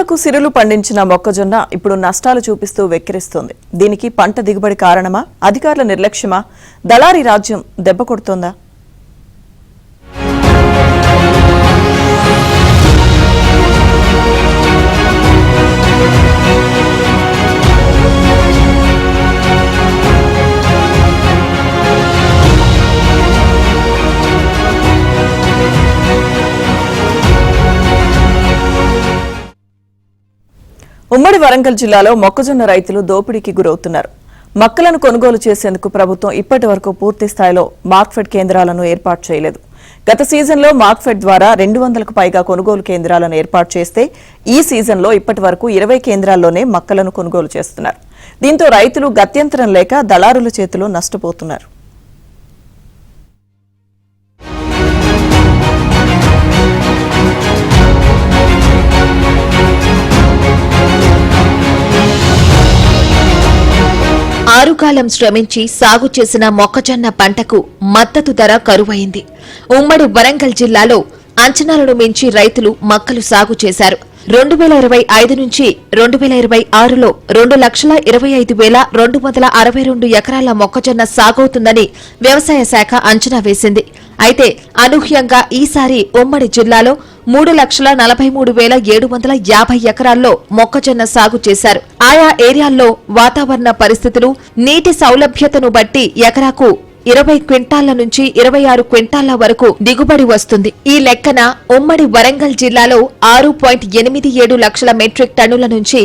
ఇంతవరకు సిరులు పండించిన మొక్కజొన్న ఇప్పుడు నష్టాలు చూపిస్తూ వెక్కిరిస్తోంది. దీనికి పంట దిగుబడి కారణమా, అధికారుల నిర్లక్ష్యమా, దళారీ రాజ్యం దెబ్బ కొడుతోందా? ఉమ్మడి వరంగల్ జిల్లాలో మొక్కజొన్న రైతులు దోపిడీకి గురవుతున్నారు. మక్కలను కొనుగోలు చేసేందుకు ప్రభుత్వం ఇప్పటి వరకు పూర్తి స్థాయిలో మార్క్ఫెడ్ కేంద్రాలను ఏర్పాటు చేయలేదు. గత సీజన్లో మార్క్ఫెడ్ ద్వారా 200కు పైగా కొనుగోలు కేంద్రాలను ఏర్పాటు చేస్తే ఈ సీజన్లో ఇప్పటి వరకు 20 కేంద్రాల్లోనే మక్కలను కొనుగోలు చేస్తున్నారు. దీంతో రైతులు గత్యంతరం లేక దళారుల చేతిలో నష్టపోతున్నారు. ఆరుకాలం శ్రమించి సాగు చేసిన మొక్కజొన్న పంటకు మద్దతు ధర కరువైంది. ఉమ్మడి వరంగల్ జిల్లాలో అంచనాలను మించి రైతులు మక్కలు సాగు చేశారు. 2025 నుంచి 2026లో 2,25,262 ఎకరాల మొక్కజొన్న సాగవుతుందని వ్యవసాయ శాఖ అంచనా వేసింది. అయితే అనూహ్యంగా ఈసారి ఉమ్మడి జిల్లాలో 3,43,750 ఎకరాల్లో మొక్కజొన్న సాగు చేశారు. ఆయా ఏరియాల్లో వాతావరణ పరిస్థితులు, నీటి సౌలభ్యతను బట్టి ఎకరాకు 20 క్వింటాళ్ల నుంచి 26 క్వింటాళ్ల వరకు దిగుబడి వస్తుంది. ఈ లెక్కన ఉమ్మడి వరంగల్ జిల్లాలో 6.87 లక్షల మెట్రిక్ టన్నుల నుంచి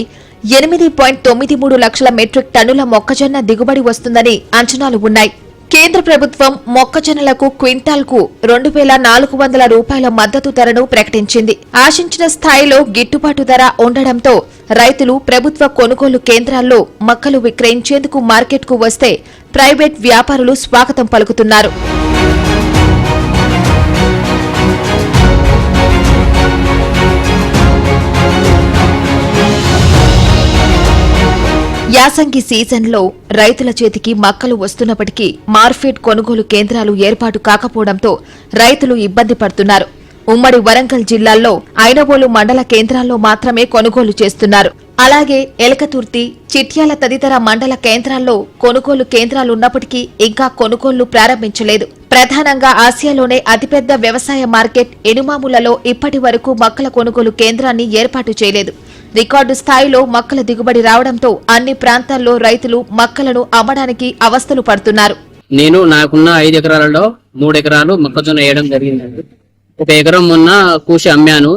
8.93 లక్షల మెట్రిక్ టన్నుల మొక్కజొన్న దిగుబడి వస్తుందని అంచనాలు ఉన్నాయి. కేంద్ర ప్రభుత్వం మొక్కజొన్నలకు క్వింటాల్కు 2,400 రూపాయల మద్దతు ధరను ప్రకటించింది. ఆశించిన స్థాయిలో గిట్టుబాటు ధర ఉండడంతో రైతులు ప్రభుత్వ కొనుగోలు కేంద్రాల్లో మక్కలు విక్రయించేందుకు మార్కెట్కు వస్తే ప్రైవేట్ వ్యాపారులు స్వాగతం పలుకుతున్నారు. యాసంగి సీజన్లో రైతుల చేతికి మక్కలు వస్తున్నప్పటికీ మార్కెట్ కొనుగోలు కేంద్రాలు ఏర్పాటు కాకపోవడంతో రైతులు ఇబ్బంది పడుతున్నారు. ఉమ్మడి వరంగల్ జిల్లాల్లో ఐనవోలు మండల కేంద్రాల్లో మాత్రమే కొనుగోలు చేస్తున్నారు. అలాగే ఎలకతుర్తి, చిట్యాల తదితర మండల కేంద్రాల్లో కొనుగోలు కేంద్రాలున్నప్పటికీ ఇంకా కొనుగోళ్లు ప్రారంభించలేదు. ప్రధానంగా ఆసియాలోనే అతిపెద్ద వ్యవసాయ మార్కెట్ ఎనుమాములలో ఇప్పటి వరకు మక్కల కొనుగోలు కేంద్రాన్ని ఏర్పాటు చేయలేదు. రికార్డు స్థాయిలో మక్కల దిగుబడి రావడంతో అన్ని ప్రాంతాల్లో రైతులు మక్కలను అమ్మడానికి అవస్థలు పడుతున్నారు. నేను నాకున్న 5 ఎకరాలలో 3 ఎకరాలు మొక్కజొన్న వేయడం జరిగింది. 1 ఎకరం మొన్న కూసి అమ్మాను.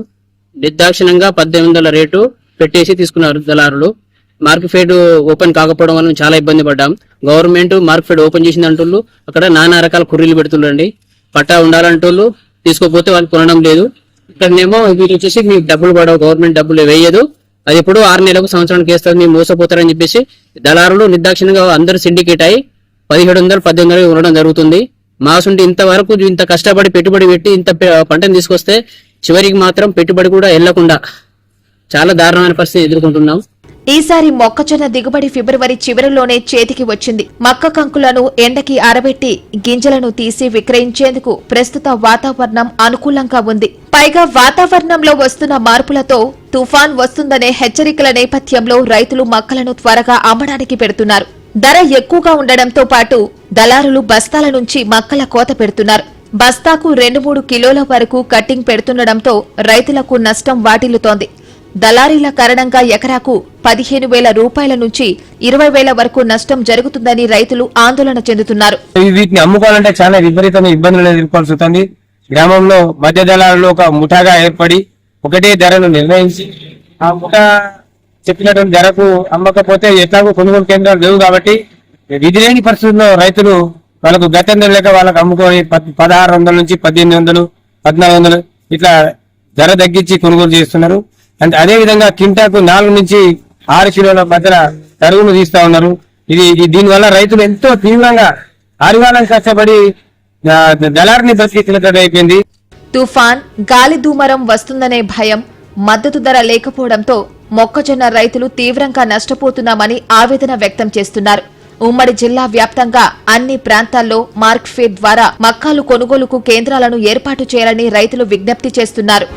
నిర్దాక్షిణంగా 1800 రేటు పెట్టేసి తీసుకున్నారు దళారులు. మార్కెట్ ఓపెన్ కాకపోవడం వల్ల చాలా ఇబ్బంది పడ్డాం. గవర్నమెంట్ మార్కెట్ ఓపెన్ చేసింది అంటుళ్ళు, అక్కడ నానా రకాల కుర్రీలు పెడుతుండండి. పట్టా ఉండాలంటోళ్ళు తీసుకోకపోతే వాళ్ళు కొనడం లేదు. ఇక్కడనేమో వీళ్ళు వచ్చేసి మీకు డబ్బులు పడవు, గవర్నమెంట్ డబ్బులు వేయదు, అది ఎప్పుడు 6 నెలలకు సంవత్సరానికి వేస్తారు, మీరు మోసపోతారని చెప్పేసి దళారులు నిర్దాక్షిణంగా అందరూ సిండికేట్ అయి 1700, 1800 ఉండడం జరుగుతుంది. మాసుండి ఇంతవరకు ఇంత కష్టపడి పెట్టుబడి పెట్టి ఇంత పంటను తీసుకొస్తే చివరికి మాత్రం పెట్టుబడి కూడా వెళ్లకుండా చాలా దారుణమైన పరిస్థితి ఎదుర్కొంటున్నాం. ఈసారి మొక్కజొన్న దిగుబడి ఫిబ్రవరి చివరిలోనే చేతికి వచ్చింది. మక్క కంకులను ఎండకి ఆరబెట్టి గింజలను తీసి విక్రయించేందుకు ప్రస్తుత వాతావరణం అనుకూలంగా ఉంది. పైగా వాతావరణంలో వస్తున్న మార్పులతో తుఫాన్ వస్తుందనే హెచ్చరికల నేపథ్యంలో రైతులు మక్కలను త్వరగా అమ్మడానికి పెడుతున్నారు. ధర ఎక్కువగా ఉండడంతో పాటు దళారులు బస్తాల నుంచి మక్కల కోత పెడుతున్నారు. బస్తాకు 2-3 కిలోల వరకు కట్టింగ్ పెడుతుండటంతో రైతులకు నష్టం వాటిల్లుతోంది. దళారీల కారణంగా ఎకరాకు 15,000 రూపాయల నుంచి 20,000 వరకు నష్టం జరుగుతుందని రైతులు ఆందోళన చెందుతున్నారు. వీటిని అమ్ముకోవాలంటే చాలా విపరీతమైన ఇబ్బందులు ఎదుర్కోవాల్సి వస్తుంది. గ్రామంలో మధ్య దళారులు ఒక ముఠాగా ఏర్పడి ఒకటే ధరను నిర్ణయించి ఆ ముఠా చెప్పినటువంటి ధరకు అమ్మకపోతే ఎట్లాగో కొనుగోలు కేంద్రాలు లేవు కాబట్టి విధి లేని పరిస్థితుల్లో రైతులు వాళ్ళకు గతంలో లేక వాళ్ళకు అమ్ముకొని 1,600 నుంచి 1,800, 1,400 ఇట్లా ధర తగ్గించి కొనుగోలు చేస్తున్నారు. అంటే అదే విధంగా కింటాకు 4 నుంచి 6 కిలోల మధ్యన తరుగులు తీస్తా ఉన్నారు. దీనివల్ల రైతులు ఎంతో తీవ్రంగా ఆరుగాలం కష్టపడి దళారిని బతికించినట్టు అయిపోయింది. తుఫాన్, గాలి దూమరం వస్తుందనే భయం, మద్దతు ధర లేకపోవడంతో మొక్కజొన్న రైతులు తీవ్రంగా నష్టపోతున్నామని ఆవేదన వ్యక్తం చేస్తున్నారు. ఉమ్మడి జిల్లా వ్యాప్తంగా అన్ని ప్రాంతాల్లో మార్క్ఫెడ్ ద్వారా మక్కాలు కొనుగోలుకు కేంద్రాలను ఏర్పాటు చేయాలని రైతులు విజ్ఞప్తి చేస్తున్నారు.